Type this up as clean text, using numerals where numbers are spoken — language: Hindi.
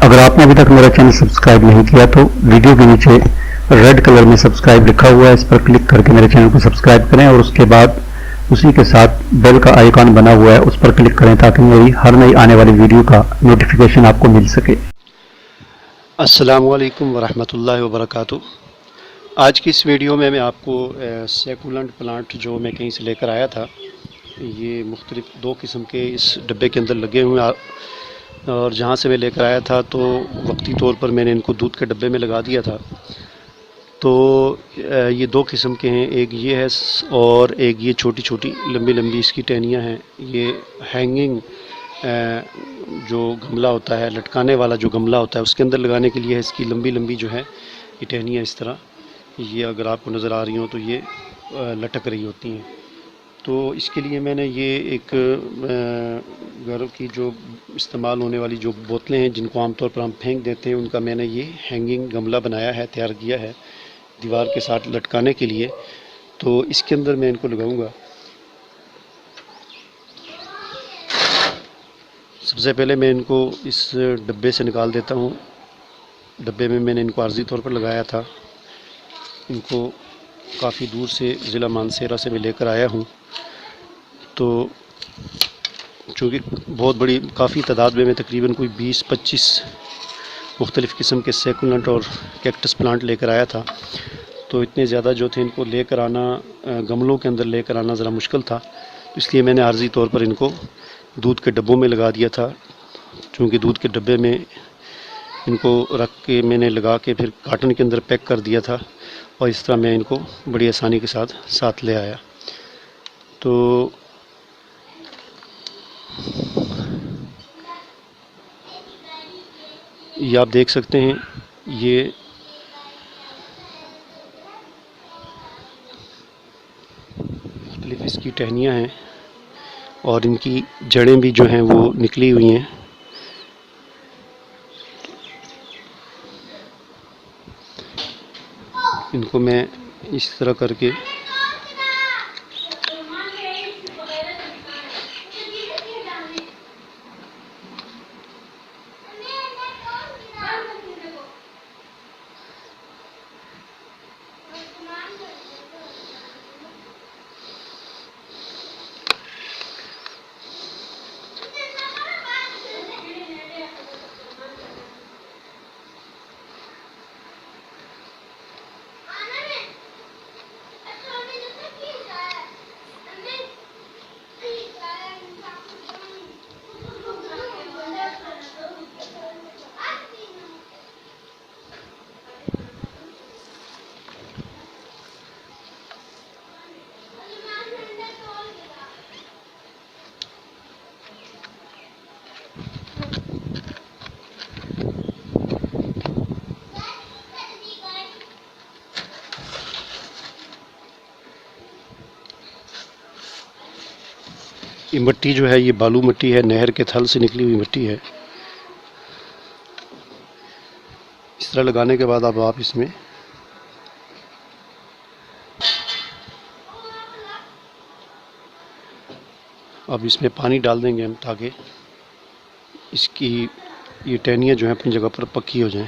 अगर आपने अभी तक मेरा चैनल सब्सक्राइब नहीं किया तो वीडियो के नीचे रेड कलर में सब्सक्राइब लिखा हुआ है, इस पर क्लिक करके मेरे चैनल को सब्सक्राइब करें और उसके बाद उसी के साथ बेल का आइकॉन बना हुआ है उस पर क्लिक करें ताकि मेरी हर नई आने वाली वीडियो का नोटिफिकेशन आपको मिल सके। अस्सलामु अलैकुम वरहमतुल्लाहि वबरकातुहू। आज की इस वीडियो में मैं आपको सैकुलेंट प्लांट जो मैं कहीं से लेकर आया था, ये मुख्तलिफ दो किस्म के इस डब्बे के अंदर लगे हुए हैं और जहाँ से मैं लेकर आया था तो वक्ती तौर पर मैंने इनको दूध के डब्बे में लगा दिया था। तो ये दो किस्म के हैं, एक ये है और एक ये छोटी छोटी लंबी लंबी इसकी टहनियाँ हैं। ये हैंगिंग जो गमला होता है, लटकाने वाला जो गमला होता है उसके अंदर लगाने के लिए है। इसकी लंबी लंबी जो है ये टहनियाँ इस तरह, ये अगर आपको नज़र आ रही हो तो ये लटक रही होती हैं। तो इसके लिए मैंने ये एक घर की जो इस्तेमाल होने वाली जो बोतलें हैं जिनको आमतौर पर हम फेंक देते हैं, उनका मैंने ये हैंगिंग गमला बनाया है, तैयार किया है दीवार के साथ लटकाने के लिए। तो इसके अंदर मैं इनको लगाऊंगा। सबसे पहले मैं इनको इस डब्बे से निकाल देता हूँ। डब्बे में मैंने इनको आर्जी तौर पर लगाया था। इनको काफ़ी दूर से ज़िला मानसेरा से मैं लेकर आया हूँ। तो चूँकि बहुत बड़ी काफ़ी तादाद में मैं तकरीबन कोई 20-25 मुख्तलिफ़ किस्म के सैकुलेंट और कैक्टस प्लांट लेकर आया था, तो इतने ज़्यादा जो थे इनको लेकर आना, गमलों के अंदर लेकर आना ज़रा मुश्किल था। इसलिए मैंने आर्जी तौर पर इनको दूध के डब्बों में लगा दिया था। चूँकि दूध के डब्बे में इनको रख के मैंने लगा के फिर कार्टन के अंदर पैक कर दिया था और इस तरह मैं इनको बड़ी आसानी के साथ ले आया। तो ये आप देख सकते हैं, ये मुख्तलिफ इसकी टहनियाँ हैं और इनकी जड़ें भी जो हैं वो निकली हुई हैं। इनको मैं इस तरह करके ये मिट्टी जो है ये बालू मिट्टी है, नहर के थल से निकली हुई मिट्टी है। इस तरह लगाने के बाद अब आप इसमें पानी डाल देंगे हम ताकि इसकी ये टहनियाँ जो हैं अपनी जगह पर पक्की हो जाएं।